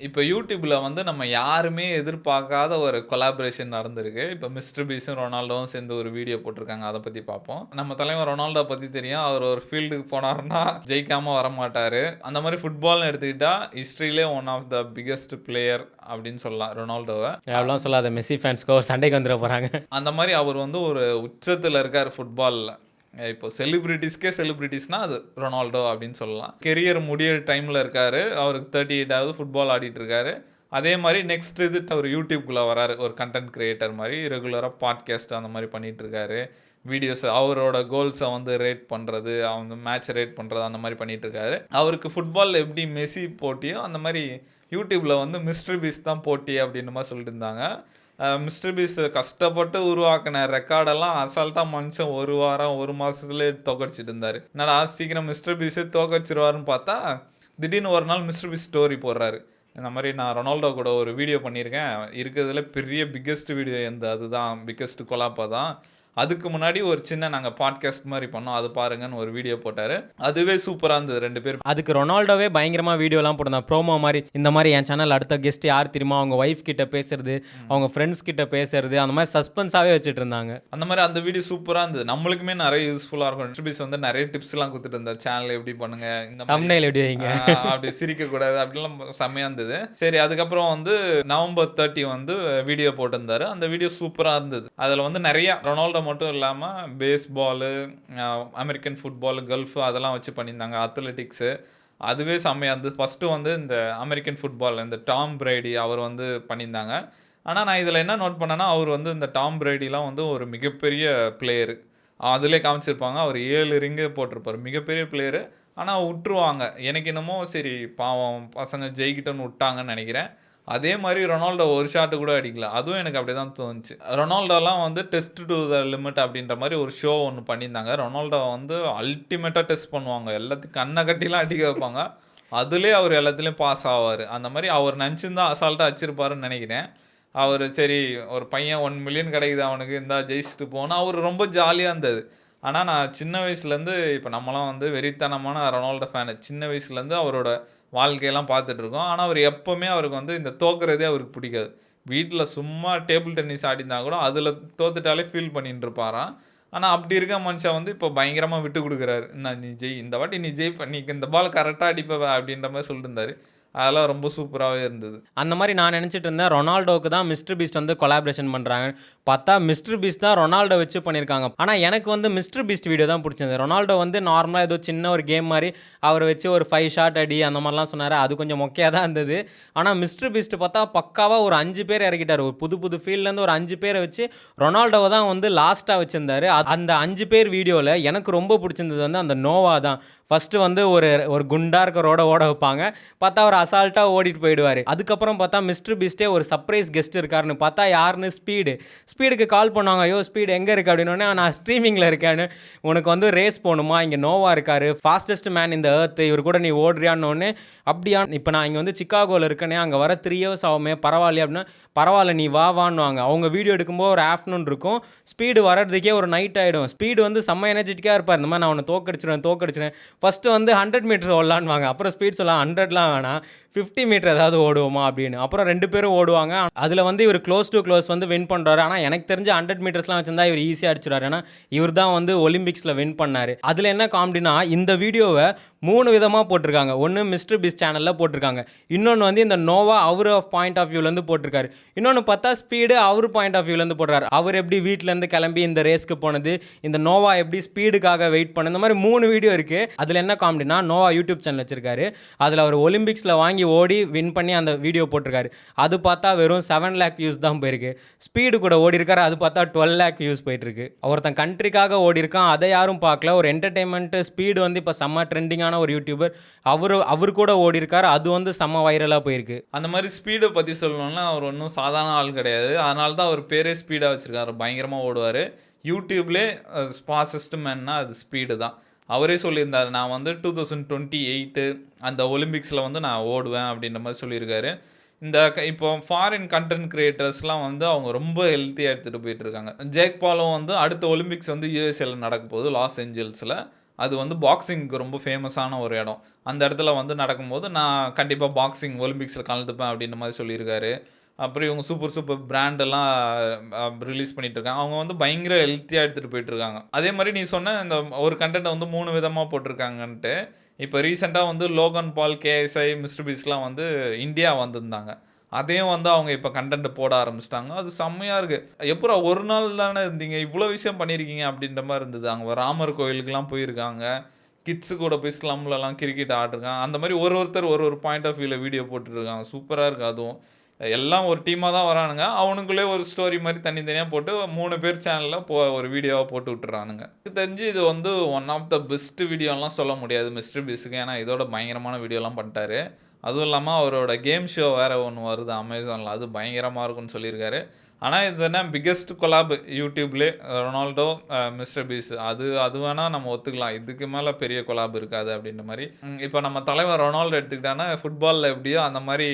இப்ப YouTubeல வந்து நம்ம யாருமே எதிர்பார்க்காத ஒரு கொலாபரேஷன் நடந்திருக்கு. இப்ப மிஸ்டர் பீஸ்டும், ரொனால்டோவும் சேர்ந்து ஒரு வீடியோ போட்டிருக்காங்க. அத பத்தி பார்ப்போம். நம்ம தலைவன் ரொனால்டோ பத்தி தெரியும். அவர் ஒரு ஃபீல்டுக்கு போனாருன்னா ஜெயிக்காம வரமாட்டாரு. அந்த மாரி ஃபுட்பால்னு எடுத்துக்கிட்டா ஹிஸ்டரியிலே one of the biggest player அப்படின்னு சொல்லலாம் ரொனால்டோவ. அவ்வளோலாம் சொல்லாத. மெஸ்ஸி ஃபேன்ஸ்க்கு ஒரு சண்டைக்கு வந்துட போறாங்க. அந்த மாரி அவர் வந்து ஒரு உச்சத்துல இருக்காரு ஃபுட்பால்ல. இப்போ செலிபிரிட்டிஸ்னா அது ரொனால்டோ அப்படின்னு சொல்லலாம். கெரியர் முடியிற டைம்ல இருக்காரு. அவருக்கு 38 ஆகுது. ஃபுட்பால் ஆடிட்டு இருக்காரு. அதே மாரி நெக்ஸ்ட் இது அவர் யூடியூப்குள்ள வராரு. ஒரு கண்டென்ட் கிரியேட்டர் மாரி ரெகுலரா பாட்காஸ்ட் அந்த மாரி பண்ணிட்டு இருக்காரு. வீடியோஸ் அவரோட கோல்ஸை வந்து ரேட் பண்ணுறது, அவங்க மேட்ச் ரேட் பண்ணுறது அந்த மாதிரி பண்ணிட்டு இருக்காரு. அவருக்கு ஃபுட்பால் எப்படி மெஸ்ஸி போட்டியோ அந்த மாதிரி யூடியூப்பில் வந்து மிஸ்டர் பீஸ் தான் போட்டி அப்படின்னு மாதிரி சொல்லிட்டு இருந்தாங்க. மிஸ்டர் பீஸ் கஷ்டப்பட்டு உருவாக்கின ரெக்கார்டெல்லாம் அசால்ட்டாக மனுஷன் ஒரு வாரம் ஒரு மாதத்துலேயே தோக்கடிச்சிட்டு இருந்தார். என்னடா சீக்கிரம் மிஸ்டர் பீஸே தோக்கடிச்சிருவாருன்னு பார்த்தா திடீர்னு ஒரு நாள் மிஸ்டர் பீஸ் ஸ்டோரி போடுறாரு. இந்த மாதிரி நான் ரொனால்டோ கூட ஒரு வீடியோ பண்ணியிருக்கேன். இருக்கிறதுல பெரிய பிக்கெஸ்ட் வீடியோ அதுதான் பிக்கெஸ்ட் கொலாப்பா தான். அதுக்கு முன்னாடி ஒரு சின்ன நாங்கள் பாட்காஸ்ட் மாதிரி பண்ணோம், அது பாருங்கன்னு ஒரு வீடியோ போட்டார். அதுவே சூப்பராக இருந்தது. 2 பேர் அதுக்கு ரொனால்டோவே பயங்கரமாக வீடியோலாம் போட்டிருந்தான். ப்ரோமோ மாதிரி இந்த மாதிரி என் சேனல் அடுத்த கெஸ்ட் யார் தெரியுமா, அவங்க ஒய்ஃப் கிட்ட பேசுறது, அவங்க ஃப்ரெண்ட்ஸ் கிட்ட பேசுறது, அந்த மாதிரி சஸ்பென்ஸாகவே வச்சுட்டு இருந்தாங்க. அந்த மாதிரி அந்த வீடியோ சூப்பராக இருந்தது. நம்மளுக்குமே நிறைய யூஸ்ஃபுல்லாக இருக்கும். மிஸ்டர் வந்து நிறைய டிப்ஸ்லாம் கொடுத்துட்டு இருந்தார். சேனல் எப்படி பண்ணுங்க, இந்த தம்ப்நெயில் எப்படி வைங்க, அப்படி சிரிக்கக்கூடாது அப்படிலாம் செம்மையாக இருந்தது. சரி, அதுக்கப்புறம் வந்து நவம்பர் 30 வந்து வீடியோ போட்டிருந்தாரு. அந்த வீடியோ சூப்பராக இருந்தது. அதில் வந்து நிறைய ரொனால்டோ மட்டும் இல்லாமல் பேஸ்பாலு, அமெரிக்கன் ஃபுட்பால், கல்ஃப் அதெல்லாம் வச்சு பண்ணியிருந்தாங்க. அத்லெட்டிக்ஸு அதுவே செம்மையாக இருந்தது. ஃபஸ்ட்டு வந்து இந்த அமெரிக்கன் ஃபுட்பால் இந்த டாம் பிரைடி அவர் வந்து பண்ணியிருந்தாங்க. ஆனால் நான் இதில் என்ன நோட் பண்ணேன்னா, அவர் வந்து இந்த டாம் பிரைடிலாம் வந்து ஒரு மிகப்பெரிய பிளேயரு. அதிலே காமிச்சிருப்பாங்க. அவர் 7 ரிங்கு போட்டிருப்பார். மிகப்பெரிய பிளேயரு. ஆனால் விட்டுருவாங்க. எனக்கு என்னமோ சரி பாவம் பசங்க ஜெயிக்கிட்டோன்னு விட்டாங்கன்னு நினைக்கிறேன். அதே மாதிரி ரொனால்டோ ஒரு ஷாட்டு கூட அடிக்கல. அதுவும் எனக்கு அப்படி தான் தோணுச்சு. ரொனால்டோலாம் வந்து டெஸ்ட் டு த லிமிட் அப்படின்ற மாதிரி ஒரு ஷோ ஒன்று பண்ணியிருந்தாங்க. ரொனால்டோ வந்து அல்டிமேட்டாக டெஸ்ட் பண்ணுவாங்க. எல்லாத்தையும் கண்ணை கட்டிலாம் அடிக்க வைப்பாங்க. அதுலேயே அவர் எல்லாத்துலேயும் பாஸ் ஆவார். அந்த மாதிரி அவர் நினச்சிருந்தா அசால்ட்டாக வச்சிருப்பாருன்னு நினைக்கிறேன். அவர் சரி ஒரு பையன் 1 மில்லியன் கிடைக்குது அவனுக்கு, இருந்தா ஜெயிச்சுட்டு போனால் அவர் ரொம்ப ஜாலியாக இருந்தது. ஆனால் நான் சின்ன வயசுலேருந்து இப்போ நம்மலாம் வந்து வெறித்தனமான ரொனால்டோ ஃபேனு. சின்ன வயசுலேருந்து அவரோட வாழ்க்கையெல்லாம் பார்த்துட்ருக்கோம். ஆனால் அவர் எப்போவுமே அவருக்கு வந்து இந்த தோக்குறதே அவருக்கு பிடிக்காது. வீட்டில் சும்மா டேபிள் டென்னிஸ் ஆடினா கூட அதில் தோத்துட்டாலே ஃபீல் பண்ணிட்டு இருப்பாராம். ஆனால் அப்படி இருக்க மனுஷன் வந்து இப்போ பயங்கரமாக விட்டு கொடுக்குறாரு. நீ ஜெய், இந்த வாட்டி நீ ஜெயிப்ப, நீ இந்த பால் கரெக்டாக அடிப்ப அப்படின்ற மாதிரி சொல்லிட்டு இருந்தார். அதெல்லாம் ரொம்ப சூப்பராகவே இருந்தது. அந்த மாதிரி நான் நினச்சிட்டு இருந்தேன் ரொனால்டோவுக்கு தான் மிஸ்டர் பீஸ்ட் வந்து கொலாபரேஷன் பண்ணுறாங்க. பார்த்தா மிஸ்டர் பீஸ்ட் தான் ரொனால்டோ வச்சு பண்ணியிருக்காங்க. ஆனால் எனக்கு வந்து மிஸ்டர் பீஸ்ட் வீடியோ தான் பிடிச்சிருந்தது. ரொனால்டோ வந்து நார்மலாக ஏதோ சின்ன ஒரு கேம் மாதிரி அவரை வச்சு ஒரு 5 ஷாட் அடி அந்த மாதிரிலாம் சொன்னார். அது கொஞ்சம் மொக்கையாக தான் இருந்தது. ஆனால் மிஸ்டர் பீஸ்ட் பார்த்தா பக்காவாக ஒரு 5 பேர் இறக்கிட்டார். ஒரு புது ஃபீல்ட்லேருந்து ஒரு 5 பேரை வச்சு ரொனால்டோவை தான் வந்து லாஸ்ட்டாக வச்சுருந்தார். அந்த 5 பேர் வீடியோவில் எனக்கு ரொம்ப பிடிச்சிருந்தது வந்து அந்த நோவா தான். ஃபஸ்ட்டு வந்து ஒரு குண்டா இருக்க ரோட ஓட வைப்பாங்க. பார்த்தா அவர் அசால்ட்டாக ஓடிட்டு போயிடுவார். அதுக்கப்புறம் பார்த்தா மிஸ்டர் பீஸ்டே ஒரு சர்ப்ரைஸ் கெஸ்ட் இருக்காருன்னு பார்த்தா யாருன்னு ஸ்பீடுக்கு கால் பண்ணுவாங்க. ஐயோ ஸ்பீடு எங்கே இருக்குது அப்படின்னோடனே நான் ஸ்ட்ரீமிங்கில் இருக்கேன்னு. உனக்கு வந்து ரேஸ் போகணுமா, இங்கே நோவா இருக்கார், ஃபாஸ்டஸ்ட் மேன் இந்த எர்த், இவர் கூட நீ ஓடுறியான்னு. அப்படியா, இப்போ நான் இங்கே வந்து சிக்காகோவில் இருக்கேனே, அங்கே வர 3 இயர்ஸ் ஆகுமே, பரவாயில்லையா அப்படின்னா, பரவாயில்ல நீ வாவான்னுவாங்க. அவங்க வீடியோ எடுக்கும்போது ஒரு ஆஃப்டர்நூன் இருக்கும், ஸ்பீடு வர்றதுக்கே ஒரு நைட் ஆகிடும். ஸ்பீடு வந்து செம்ம எனர்ஜெட்டிக்காக இருப்பார். இந்த மாதிரி நான் அவனை தோக்கடிச்சிடுவேன். ஃபஸ்ட்டு வந்து 100 மீட்டர் ஓடலான்வாங்க. அப்புறம் ஸ்பீட் சொல்லலாம் 100லாம் வேணாம், 50 மீட்டர் ஏதாவது ஓடுவோமா அப்படின்னு. அப்புறம் 2 பேரும் ஓடுவாங்க. அதில் வந்து இவர் க்ளோஸ் டு க்ளோஸ் வந்து வின் பண்ணுறாரு. ஆனால் எனக்கு தெரிஞ்சு 100 மீட்டர்ஸ்லாம் வச்சிருந்தா இவர் ஈஸியாக அடிச்சிடுவார். ஏன்னா இவர் தான் வந்து ஒலிம்பிக்ஸில் வின் பண்ணார். அதில் என்ன காமெடினா, இந்த வீடியோவை 3 விதமாக போட்டிருக்காங்க. ஒன்று மிஸ்டர் பீஸ் சேனலில் போட்டிருக்காங்க, இன்னொன்று வந்து இந்த நோவா அவர் பாயிண்ட் ஆஃப் வியூலேருந்து போட்டிருக்காரு, இன்னொன்று பார்த்தா ஸ்பீடு அவர் பாயிண்ட் ஆஃப் வியூலேருந்து போடுறாரு. அவர் எப்படி வீட்டிலேருந்து கிளம்பி இந்த ரேஸ்க்கு போனது, இந்த நோவா எப்படி ஸ்பீடுக்காக வெயிட் பண்ண, இந்த மாதிரி 3 வீடியோ இருக்குது. அதில் என்ன காமெடினா, நோவா யூடியூப் சேனல் வச்சிருக்காரு. அதில் அவர் ஒலிம்பிக்ஸில் வாங்கி ஓடி வின் பண்ணி அந்த வீடியோ போட்டிருக்காரு. அது பார்த்தா வெறும் 7 லேக் வியூஸ் தான் போயிருக்கு. ஸ்பீடு கூட ஓடி இருக்காரு, அது பார்த்தா 12 லேக் வியூஸ் போயிட்டு இருக்கு. ஒருத்தன் கண்ட்ரிக்காக ஓடி இருக்கான், அதை யாரும் பார்க்கல. ஒரு என்டர்டைன்மெண்ட் ஸ்பீடு வந்து இப்போ செம்ம ட்ரெண்டிங்கான ஒரு யூடியூபர், அவர் கூட ஓடி இருக்காரு, அது வந்து செம்ம வைரலாக போயிருக்கு. அந்த மாதிரி ஸ்பீடை பற்றி சொல்லணும்னா அவர் ஒன்றும் சாதாரண ஆள் கிடையாது. அதனால தான் அவர் பேரே ஸ்பீடாக வச்சுருக்காரு. பயங்கரமாக ஓடுவார். யூடியூப்லேயே ஃபாஸ்டஸ்ட் மேன்னா அது ஸ்பீடு தான். அவரே சொல்லியிருந்தார், நான் வந்து 2028 அந்த ஒலிம்பிக்ஸில் வந்து நான் ஓடுவேன் அப்படின்ற மாதிரி சொல்லியிருக்காரு. இப்போ ஃபாரின் கண்டென்ட் கிரியேட்டர்ஸ்லாம் வந்து அவங்க ரொம்ப ஹெல்த்தியாக எடுத்துகிட்டு போயிட்டுருக்காங்க. ஜேக் பாலும் வந்து அடுத்த ஒலிம்பிக்ஸ் வந்து யூஎஸ்ஏல நடக்க போகுது, லாஸ் ஏஞ்சல்ஸில். அது வந்து பாக்ஸிங்க்கு ரொம்ப ஃபேமஸான ஒரு இடம். அந்த இடத்துல வந்து நடக்கும்போது நான் கண்டிப்பாக பாக்ஸிங் ஒலிம்பிக்ஸில் கலந்துப்பேன் அப்படின்ற மாதிரி சொல்லியிருக்காரு. அப்புறம் இவங்க சூப்பர் சூப்பர் பிராண்டெல்லாம் ரிலீஸ் பண்ணிட்டு இருக்காங்க. அவங்க வந்து பயங்கர ஹெல்த்தியாக எடுத்துகிட்டு போயிட்டு இருக்காங்க. அதே மாதிரி நீ சொன்ன இந்த ஒரு கண்டென்ட்டை வந்து 3 விதமாக போட்டிருக்காங்கன்ட்டு, இப்போ ரீசெண்டாக வந்து லோகன் பால், கேஎஸ்ஐ, மிஸ்டர் பீஸ்ட்லாம் வந்து இந்தியா வந்திருந்தாங்க. அதையும் வந்து அவங்க இப்போ கண்டென்ட் போட ஆரம்பிச்சிட்டாங்க. அது செம்மையாக இருக்கு. எப்புட்றா ஒரு நாள் தானே இருந்தீங்க, இவ்வளோ விஷயம் பண்ணியிருக்கீங்க அப்படின்ற மாதிரி இருந்தது. அங்கே ராமர் கோயிலுக்குலாம் போயிருக்காங்க. கிட்ஸு கூட போய் ஸ்லம்லலாம் கிரிக்கெட் ஆடிருக்காங்க. அந்த மாதிரி ஒருத்தர் ஒரு பாயிண்ட் ஆஃப் வியூவில் வீடியோ போட்டுட்ருக்காங்க. சூப்பராக இருக்குது அதுவும். எல்லாம் ஒரு டீமாக தான் வரானுங்க. அவனுக்குள்ளே ஒரு ஸ்டோரி மாதிரி தனித்தனியாக போட்டு 3 பேர் சேனலில் ஒரு வீடியோவாக போட்டு விட்டுறானுங்க. எனக்கு தெரிஞ்சு இது வந்து ஒன் ஆஃப் த பெஸ்ட் வீடியோலாம் சொல்ல முடியாது மிஸ்டர் பீஸ்ட்க்கு. ஏன்னா இதோட பயங்கரமான வீடியோலாம் பண்ணிட்டாரு. அதுவும் இல்லாமல் அவரோட கேம் ஷோ வேறு ஒன்று வருது அமேசானில். அது பயங்கரமாக இருக்குன்னு சொல்லியிருக்காரு. ஆனால் இது என்ன பிக்கெஸ்ட் கொலாப் யூடியூப்லேயே ரொனால்டோ மிஸ்டர் பீஸ் அது வேணால் நம்ம ஒத்துக்கலாம். இதுக்கு மேலே பெரிய கொலாப் இருக்காது அப்படின்ற மாதிரி. இப்போ நம்ம தலைவர் ரொனால்டோ எடுத்துக்கிட்டான்னா ஃபுட்பாலில் எப்படியோ அந்த மாதிரி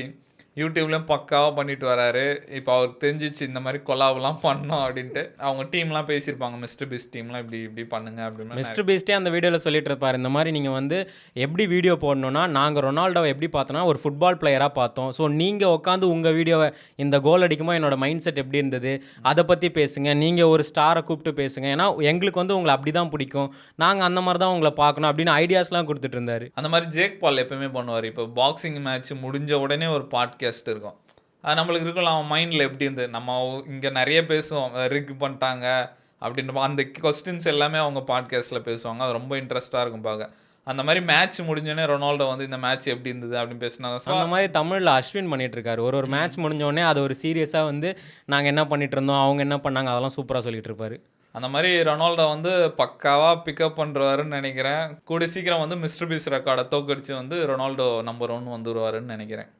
யூடியூப்லேயும் பக்காவாக பண்ணிட்டு வராரு. இப்போ அவருக்கு தெரிஞ்சிச்சு இந்த மாதிரி கொலாப்லாம் பண்ணோம் அப்படின்ட்டு. அவங்க டீம்லாம் பேசியிருப்பாங்க, மிஸ்டர் பீஸ்ட் டீம்லாம் இப்படி இப்படி பண்ணுங்க அப்படின்னு. மிஸ்டர் பீஸ்டே அந்த வீடியோவில் சொல்லிட்டு இருப்பார், இந்த மாதிரி நீங்கள் வந்து எப்படி வீடியோ போடணும்னா, நாங்கள் ரொனால்டோவை எப்படி பார்த்தோன்னா ஒரு ஃபுட்பால் பிளேயராக பார்த்தோம். ஸோ நீங்கள் உட்காந்து உங்கள் வீடியோவை இந்த கோல் அடிக்குமா என்னோட மைண்ட் செட் எப்படி இருந்தது அதை பற்றி பேசுங்க. நீங்கள் ஒரு ஸ்டாரை கூப்பிட்டு பேசுங்க. ஏன்னா எங்களுக்கு வந்து உங்களை அப்படி தான் பிடிக்கும், நாங்கள் அந்த மாதிரி தான் உங்களை பார்க்கணும் அப்படின்னு ஐடியாஸ்லாம் கொடுத்துட்டு இருந்தார். அந்த மாதிரி ஜேக் பால் எப்பவுமே பண்ணுவார். இப்போ பாக்ஸிங் மேட்ச் முடிஞ்ச உடனே ஒரு பாட்காஸ்ட் இருக்கும். அது நம்மளுக்கு இருக்குல்ல, அவன் மைண்டில் எப்படி இருந்து நம்ம இங்கே நிறைய பேசுவோம், ரிக் பண்ணிட்டாங்க அப்படின்ற அந்த கொஸ்டின்ஸ் எல்லாமே அவங்க பாட்காஸ்ட்டில் பேசுவாங்க. அது ரொம்ப இன்ட்ரெஸ்ட்டாக இருக்கும் பார்க்க. அந்த மாதிரி மேட்ச் முடிஞ்சோடனே ரொனால்டோ வந்து இந்த மேட்ச் எப்படி இருந்தது அப்படின்னு பேசினாங்க. அந்த மாதிரி தமிழில் அஸ்வின் பண்ணிட்டு இருக்காரு. ஒரு மேட்ச் முடிஞ்சோடனே அது ஒரு சீரியஸாக வந்து நாங்கள் என்ன பண்ணிட்டு இருந்தோம், அவங்க என்ன பண்ணாங்க, அதெல்லாம் சூப்பராக சொல்லிட்டு இருப்பாரு. அந்த மாதிரி ரொனால்டோ வந்து பக்காவாக பிக்கப் பண்ணுறாருன்னு நினைக்கிறேன். கூடிய சீக்கிரம் வந்து மிஸ்டர் பீஸ் ரெக்கார்டை தோக்கடிச்சு வந்து ரொனால்டோ நம்பர் 1 வந்துடுவாருன்னு நினைக்கிறேன்.